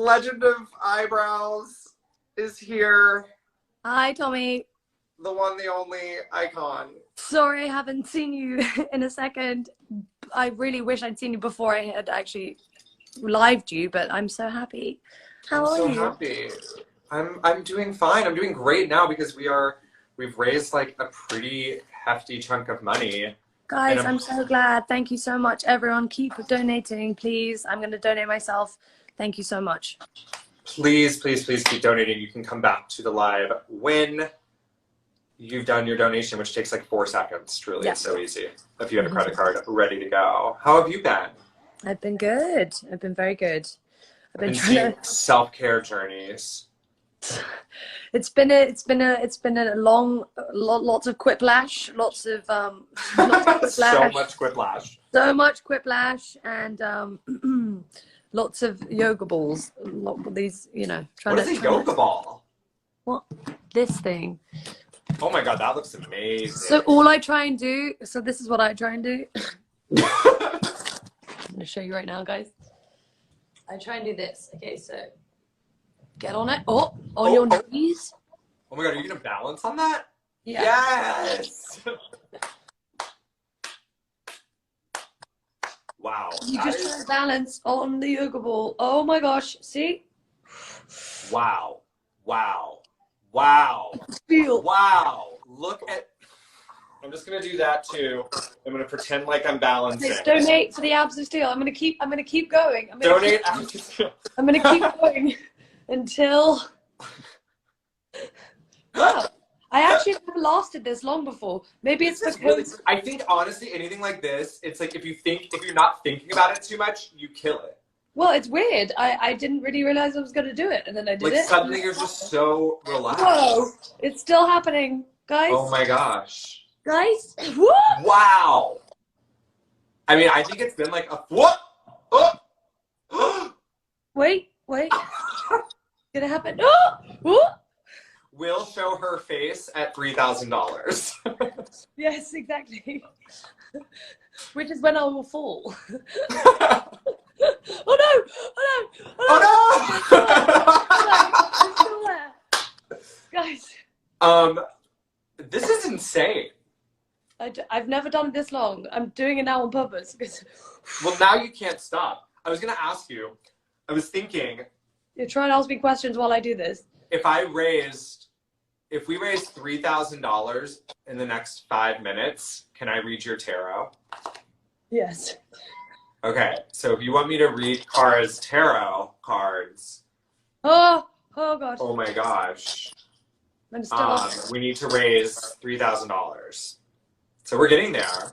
legend of eyebrows is here. Hi, Tommy. The one, the only icon. Sorry I haven't seen you in a second. I really wish I'd seen you before I had actually lived you, but I'm so happy. How are you? I'm so happy. I'm doing fine. I'm doing great now because we've raised like a pretty hefty chunk of money. Guys, I'm so glad. Thank you so much, everyone. Keep donating, please. I'm going to donate myself. Thank you so much. Please, please, please keep donating. You can come back to the live when you've done your donation, which takes like 4 seconds. Truly, It's so easy. If you have a credit card ready to go. How have you been? I've been good. I've been very good. I've been seeing self-care journeys. It's been a long, lots of quiplash, lots of so much quiplash, and lots of yoga balls. These, you know. What is a yoga ball? What? This thing. Oh my god, that looks amazing. So all I try and do. So this is what I try and do. I'm gonna show you right now, guys. I try and do this. Okay, so. Get on it. On your knees. Oh my god, are you gonna balance on that? Yeah. Yes! Wow. You just try to balance on the yoga ball. Oh my gosh, see? Wow. Wow. Wow. Feel. Wow. Look at... I'm just gonna do that too. I'm gonna pretend like I'm balancing. Let's donate for the abs of steel. I'm gonna keep going. Donate abs of steel. I'm gonna keep going. Until wow, I actually never lasted this long before. Maybe it's because really, I think honestly anything like this, it's like if you're not thinking about it too much, you kill it. Well, it's weird. I didn't really realize I was gonna do it, and then I did it. Suddenly you're just so relaxed. Whoa, it's still happening, guys. Oh my gosh. Guys, whoa. Wow. I mean, I think it's been like a what? Oh. Wait. Gonna happen. Oh! We'll show her face at $3,000. Yes, exactly. Which is when I will fall. Oh no! I'm still there. Guys. This is insane. I've never done it this long. I'm doing it now on purpose. Well, now you can't stop. I was gonna ask you. I was thinking. You're trying to ask me questions while I do this. If we raised $3,000 in the next 5 minutes, can I read your tarot? Yes. Okay, so if you want me to read Cara's tarot cards. Oh god. Oh my gosh. I'm still we need to raise $3,000. So we're getting there.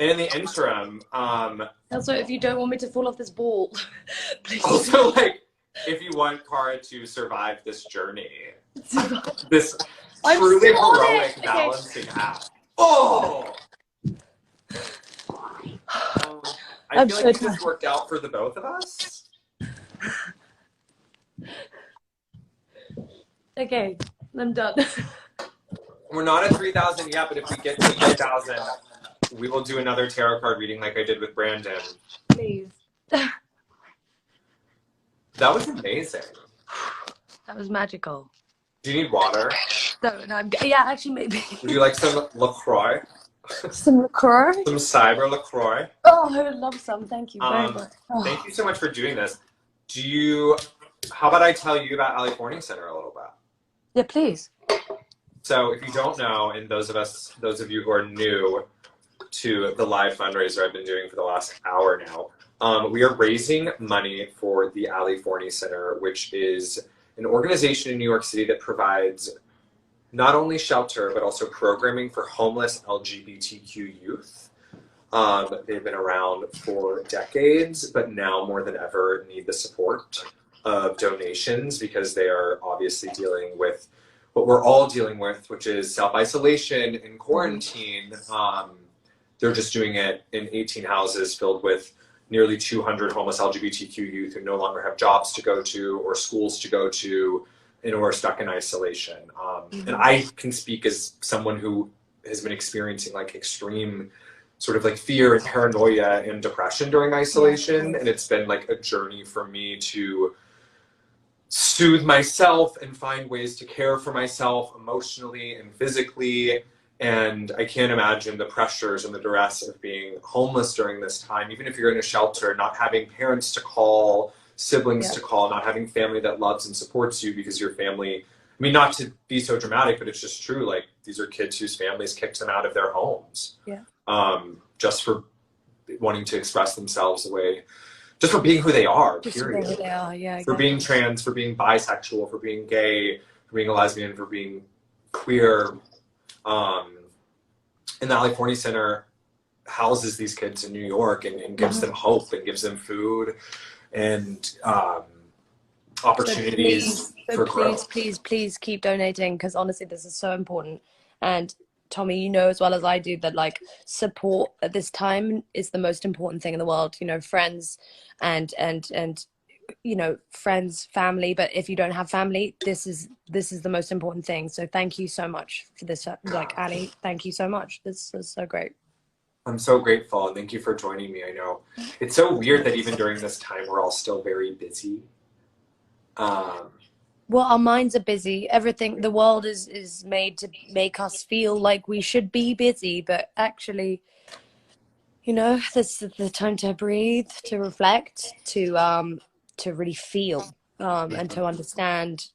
And in the interim, also, if you don't want me to fall off this ball, please. Also, like, if you want Cara to survive this journey, this truly heroic balancing act. Oh! I feel like this worked out for the both of us. Okay, I'm done. We're not at 3,000 yet, but if we get to 3,000, we will do another tarot card reading like I did with Brandon. Please. That was amazing. That was magical. Do you need water? No, yeah, actually, maybe. Would you like some LaCroix? Some LaCroix? Some cyber LaCroix? Oh, I would love some. Thank you very much. Oh. Thank you so much for doing this. How about I tell you about Alley Forney Center a little bit? Yeah, please. So if you don't know, and those of you who are new to the live fundraiser I've been doing for the last hour now, we are raising money for the Alley Forney Center, which is an organization in New York City that provides not only shelter, but also programming for homeless LGBTQ youth. They've been around for decades, but now more than ever need the support of donations because they are obviously dealing with what we're all dealing with, which is self-isolation and quarantine. They're just doing it in 18 houses filled with nearly 200 homeless LGBTQ youth who no longer have jobs to go to or schools to go to and who are stuck in isolation. And I can speak as someone who has been experiencing like extreme sort of like fear and paranoia and depression during isolation. And it's been like a journey for me to soothe myself and find ways to care for myself emotionally and physically. And I can't imagine the pressures and the duress of being homeless during this time, even if you're in a shelter, not having parents to call, siblings to call, not having family that loves and supports you because your family, I mean, not to be so dramatic, but it's just true. Like, these are kids whose families kicked them out of their homes. Just for wanting to express themselves away. Just for being who they are, period. Just who they are, yeah. For being trans, for being bisexual, for being gay, for being a lesbian, for being queer. And the Ali Forney Center houses these kids in New York and gives them hope and gives them food and opportunities for growth. Please keep donating, because honestly, this is so important. And Tommy, you know as well as I do that, like, support at this time is the most important thing in the world. You know, friends and you know, friends, family. But if you don't have family, this is the most important thing. So thank you so much for this. Like, Ali, thank you so much. This is so great. I'm so grateful, and thank you for joining me. I know it's so weird that even during this time, we're all still very busy. Well, our minds are busy. Everything, the world is made to make us feel like we should be busy, but actually, you know, this is the time to breathe, to reflect, to really feel, and to understand,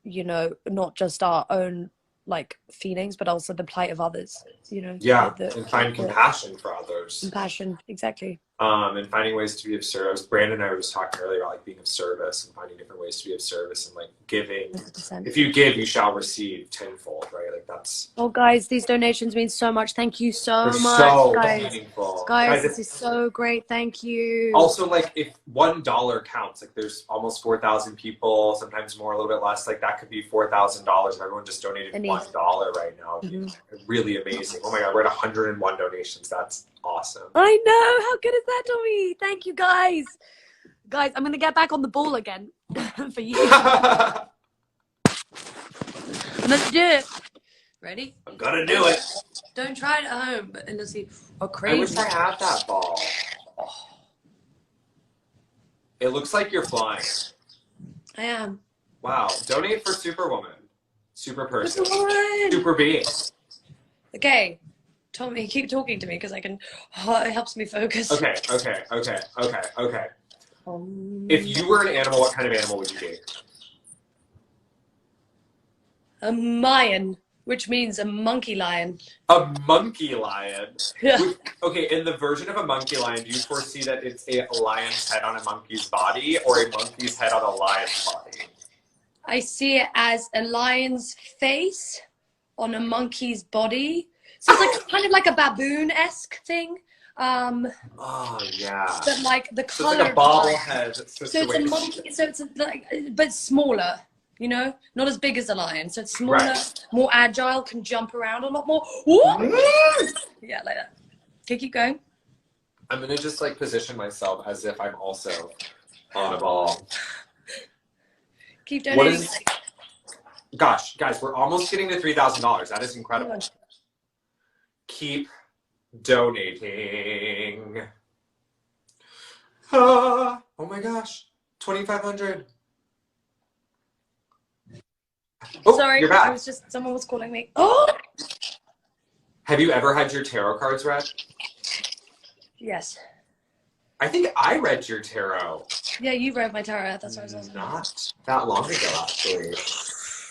you know, not just our own like feelings, but also the plight of others. You know, and find compassion for others. Compassion, exactly. And finding ways to be of service. Brandon and I were just talking earlier about like being of service and finding different ways to be of service and like giving. 100%. If you give, you shall receive tenfold, right? Like that's. Oh, guys, these donations mean so much. Thank you so much, so guys. meaningful. Guys, this is so great. Thank you. Also, like, if $1 counts, like there's almost 4,000 people, sometimes more, a little bit less. Like that could be $4,000 if everyone just donated $1 right now. Really amazing. Oh my God, we're at 101 donations. That's awesome. I know. How good is that, Tommy? Thank you, guys. Guys, I'm gonna get back on the ball again for you. Let's do it. Ready? I'm gonna do it. Don't try it at home, but unless you are crazy. I wish I had that ball. It looks like you're flying. I am. Wow. Donate for Superwoman. Super person. Superwoman. Super being. Okay. Tommy, keep talking to me because I can. Oh, it helps me focus. Okay. If you were an animal, what kind of animal would you be? A Mayan, which means a monkey lion. A monkey lion? Yeah. Okay, in the version of a monkey lion, do you foresee that it's a lion's head on a monkey's body or a monkey's head on a lion's body? I see it as a lion's face on a monkey's body. So it's like kind of like a baboon-esque thing. Oh yeah. But like the color. So it's like a bobblehead situation. So it's a monkey. So it's like, but smaller. You know, not as big as a lion. So it's smaller, more agile, can jump around a lot more. Yeah, like that. Okay, keep going. I'm gonna just like position myself as if I'm also on a ball. Keep donating. Gosh, guys, we're almost getting to $3,000. That is incredible. Keep donating. Oh my gosh, 2,500. Oh, sorry, you're back. I was just, someone was calling me. Oh! Have you ever had your tarot cards read? Yes. I think I read your tarot. Yeah, you read my tarot. That's what I was asking. Not that long ago, actually.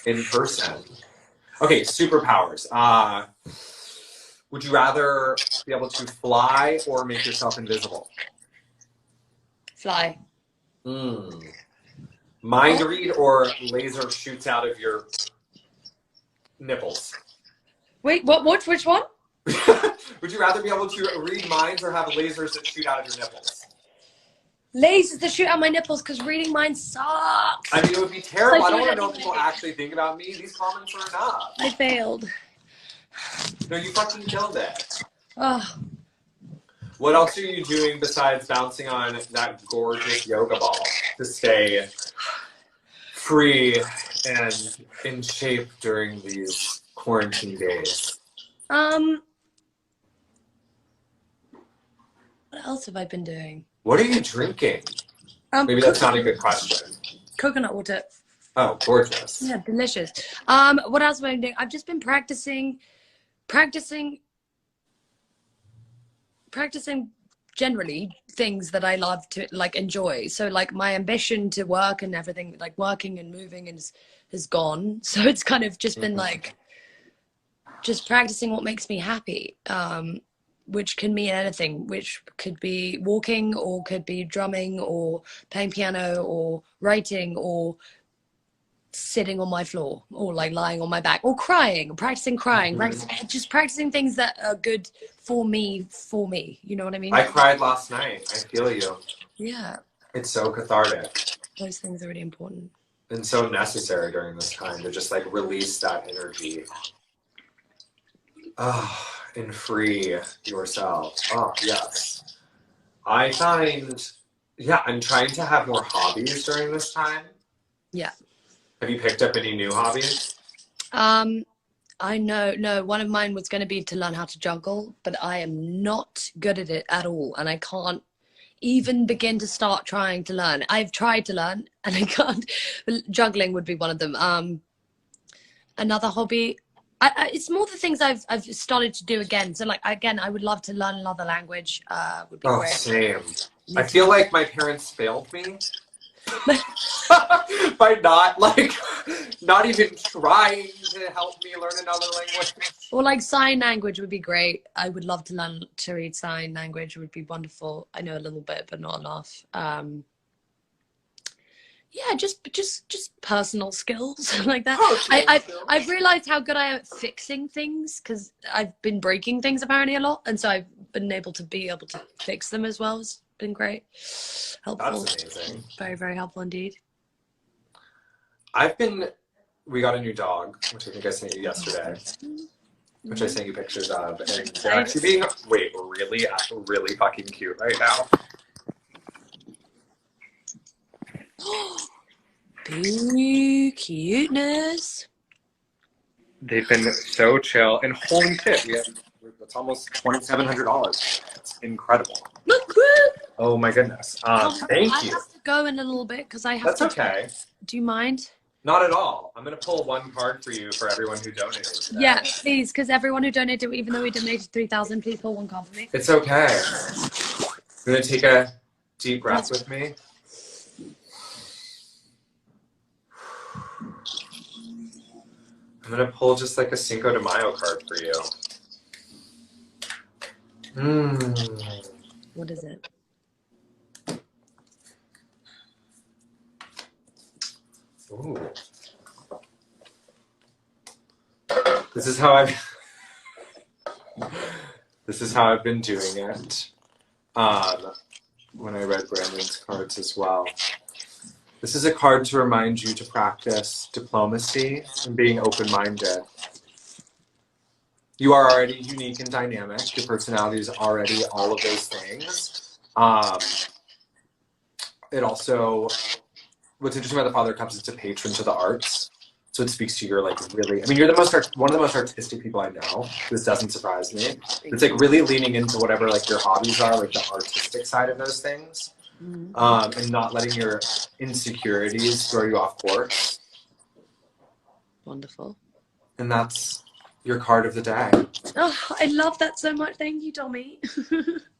In person. Okay, superpowers. Would you rather be able to fly or make yourself invisible? Fly. Mind read or laser shoots out of your nipples? Wait, what? Which one? Would you rather be able to read minds or have lasers that shoot out of your nipples? Lasers that shoot out my nipples, because reading minds sucks. I mean, it would be terrible. I don't want to know if people actually think about me. These comments are enough. I failed. No, you fucking killed it. Oh. What else are you doing besides bouncing on that gorgeous yoga ball to stay free and in shape during these quarantine days? What else have I been doing? What are you drinking? Maybe that's not a good question. Coconut water. Oh, gorgeous. Yeah, delicious. What else am I doing? I've just been practicing generally things that I love to like enjoy. So like my ambition to work and everything, like working and moving has gone. So it's kind of just been like just practicing what makes me happy. Which can mean anything, which could be walking or could be drumming or playing piano or writing or sitting on my floor or like lying on my back or crying, practicing, just practicing things that are good for me, you know what I mean? I cried last night. I feel you. Yeah, It's so cathartic those things are really important. and so necessary during this time to just like release that energy. And free yourself. Oh, yes. I find, yeah, I'm trying to have more hobbies during this time. Yeah. Have you picked up any new hobbies? I know, no, one of mine was going to be to learn how to juggle, but I am not good at it at all. And I can't even begin to start trying to learn. I've tried to learn and I can't. Juggling would be one of them. Another hobby, it's more the things I've started to do again. So like, again, I would love to learn another language, would be great. Same. I feel like my parents failed me by not even trying to help me learn another language. Or like sign language would be great. I would love to learn to read sign language. It would be wonderful. I know a little bit, but not enough. Yeah, just personal skills like that. I've realized how good I am at fixing things because I've been breaking things apparently a lot, and so I've been able to fix them as well. It's been great, helpful. That's amazing. Very, very helpful indeed. We got a new dog, which I think I sent you yesterday, which I sent you pictures of, and they're actually being really fucking cute right now. Boo cuteness. They've been so chill, and holy shit, it's almost $2,700. It's incredible. Oh my goodness. Thank you. I have to go in a little bit because I have That's to. okay. Do you mind? Not at all. I'm gonna pull one card for you for everyone who donated today. Yeah, please, because everyone who donated, even though we donated 3,000, please pull one card for me. It's okay. You're gonna take a deep breath with me. I'm gonna pull just like a Cinco de Mayo card for you. What is it? Ooh. This is how I've been doing it. When I read Brandon's cards as well. This is a card to remind you to practice diplomacy and being open-minded. You are already unique and dynamic. Your personality is already all of those things. It also, what's interesting about the Father of Cups is it's a patron to the arts. So it speaks to your like really, you're one of the most artistic people I know. This doesn't surprise me. It's like really leaning into whatever like your hobbies are, like the artistic side of those things. And not letting your insecurities throw you off course. Wonderful. And that's your card of the day. Oh, I love that so much. Thank you, Tommy.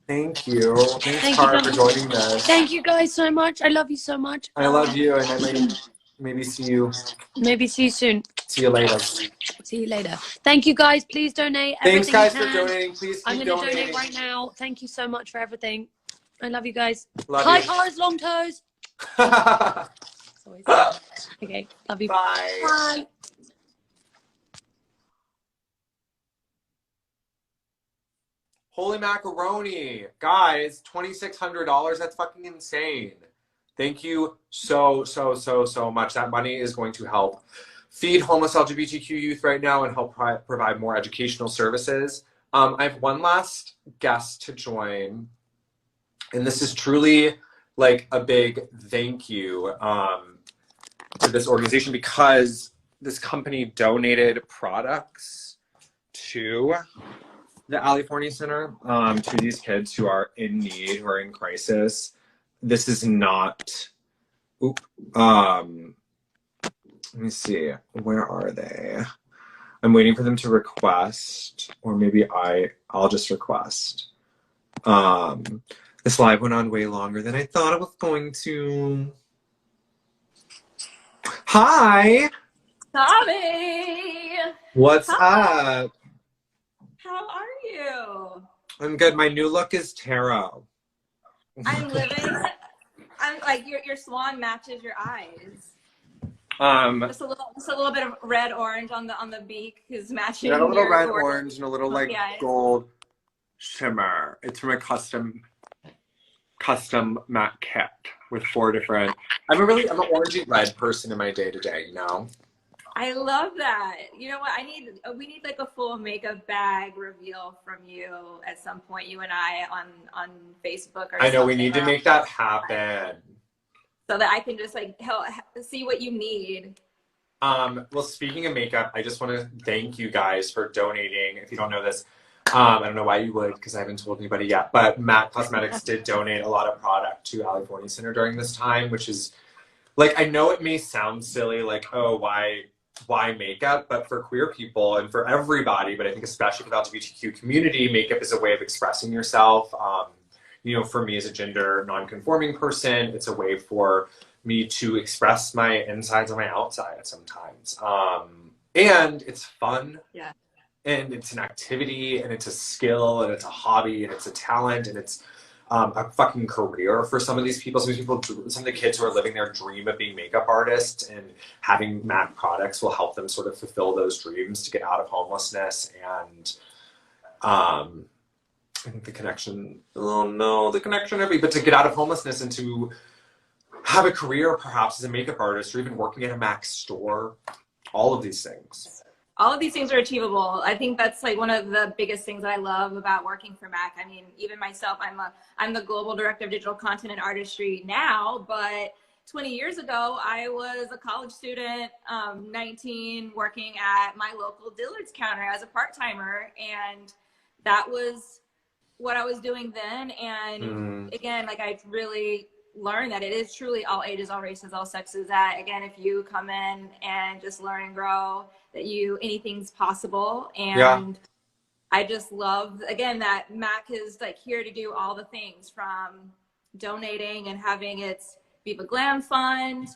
Thank you. Thanks, Cara, for joining us. Thank you guys so much. I love you so much. I love you, and I might maybe see you. Maybe see you soon. See you later. See you later. Thank you guys. Please donate. Thanks, guys, for donating. Please keep I'm going to donate right now. Thank you so much for everything. I love you guys. High cars, long toes. Okay, love you. Bye. Bye. Holy macaroni. Guys, $2,600. That's fucking insane. Thank you so much. That money is going to help feed homeless LGBTQ youth right now and help provide more educational services. I have one last guest to join. And this is truly like a big thank you to this organization because this company donated products to the Ali Forney Center, to these kids who are in need, who are in crisis. This is not, Let me see. Where are they? I'm waiting for them to request, or maybe I'll just request. This live went on way longer than I thought it was going to. Hi! Tommy! What's Hi. up? How are you? I'm good. My new look is tarot. I'm living. I'm like your swan matches your eyes. Just a little bit of red orange on the beak is matching. Got a little your red gorgeous orange and a little like eyes. gold shimmer. It's from a custom matte kit with 4 different. I'm an orangey red person in my day to day, you know. I love that. You know what? We need like a full makeup bag reveal from you at some point. You and I on Facebook or I know we something, need to make that happen. so that I can just like see what you need. Well, speaking of makeup, I just want to thank you guys for donating. If you don't know this, I don't know why you would, because I haven't told anybody yet, but MAC Cosmetics did donate a lot of product to Ali Forney Center during this time, which is, like, I know it may sound silly, like, oh, why makeup? But for queer people and for everybody, but I think especially for the LGBTQ community, makeup is a way of expressing yourself. You know, for me as a gender non-conforming person, it's a way for me to express my insides on my outside sometimes. And it's fun. Yeah. And it's an activity, and it's a skill, and it's a hobby, and it's a talent, and it's a fucking career for some of these people. Some of the kids who are living their dream of being makeup artists, and having MAC products will help them sort of fulfill those dreams to get out of homelessness. And I think the connection but to get out of homelessness and to have a career perhaps as a makeup artist, or even working at a MAC store, all of these things. All of these things are achievable. I think that's like one of the biggest things that I love about working for MAC. I mean, even myself, I'm the global director of digital content and artistry now, but 20 years ago, I was a college student, 19, working at my local Dillard's counter as a part-timer. And that was what I was doing then. And again, like I really learned that it is truly all ages, all races, all sexes, that again, if you come in and just learn and grow, that anything's possible. And I just love, again, that MAC is like here to do all the things, from donating and having its Viva Glam Fund,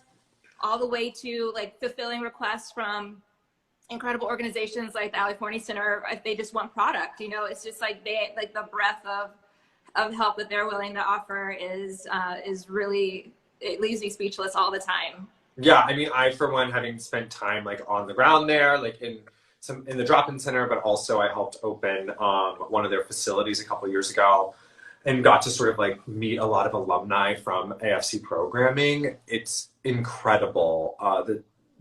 all the way to like fulfilling requests from incredible organizations like the Ali Forney Center. If they just want product, you know, it's just like the breadth of help that they're willing to offer is really, it leaves me speechless all the time. Yeah, I mean, I, for one, having spent time like on the ground there, like in the drop-in center, but also I helped open one of their facilities a couple of years ago, and got to sort of like meet a lot of alumni from AFC programming. It's incredible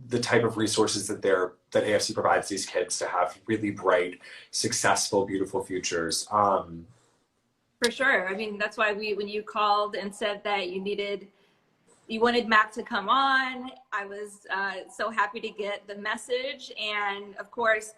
the type of resources that AFC provides these kids to have really bright, successful, beautiful futures. For sure. I mean, that's why when you called and said that you wanted MAC to come on, I was so happy to get the message, and of course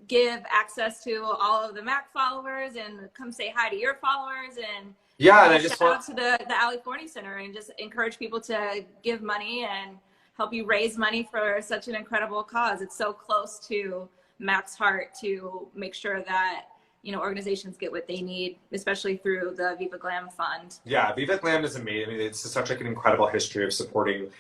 give access to all of the MAC followers, and come say hi to your followers, and and I just shout out to the Ali Forney Center, and just encourage people to give money and help you raise money for such an incredible cause. It's so close to MAC's heart to make sure that, you know, organizations get what they need, especially through the Viva Glam Fund. Yeah, Viva Glam is amazing. I mean, it's such like an incredible history of supporting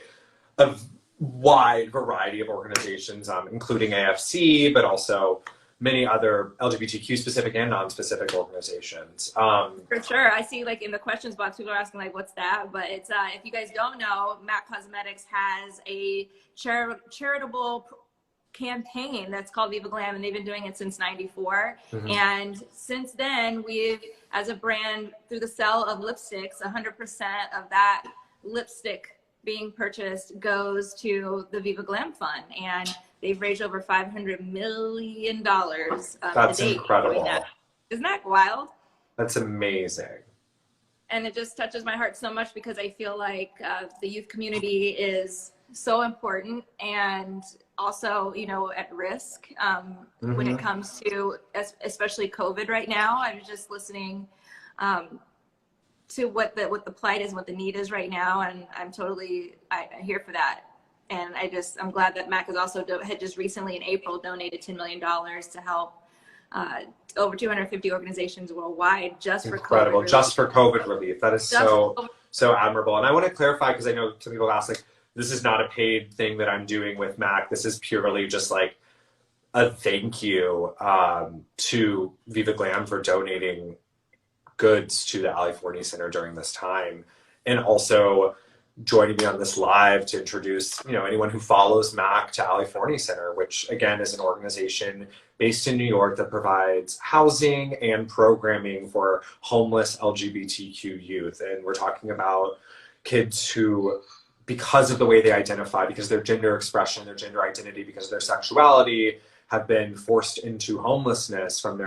a wide variety of organizations, including AFC, but also many other LGBTQ specific and non-specific organizations. For sure. I see like in the questions box, people are asking like, what's that? But it's, if you guys don't know, MAC Cosmetics has a charitable campaign that's called Viva Glam, and they've been doing it since '94. And since then, we've, as a brand, through the sale of lipsticks, 100% of that lipstick being purchased goes to the Viva Glam Fund, and they've raised over $500 million. That's incredible. Isn't that wild? That's amazing. And it just touches my heart so much, because I feel like the youth community is so important, and also, you know, at risk when it comes to especially COVID right now. I was just listening to what the plight is, what the need is right now, and I'm here for that. And I'm glad that Mac has also had just recently in April donated $10 million to help over 250 organizations worldwide just for incredible, COVID just for COVID relief. That is so admirable. And I want to clarify, because I know some people ask, like, this is not a paid thing that I'm doing with Mac. This is purely just like a thank you to Viva Glam for donating goods to the Ali Forney Center during this time, and also joining me on this live to introduce, you know, anyone who follows Mac to Ali Forney Center, which again is an organization based in New York that provides housing and programming for homeless LGBTQ youth. And we're talking about kids who, because of the way they identify, because their gender expression, their gender identity, because of their sexuality, have been forced into homelessness from their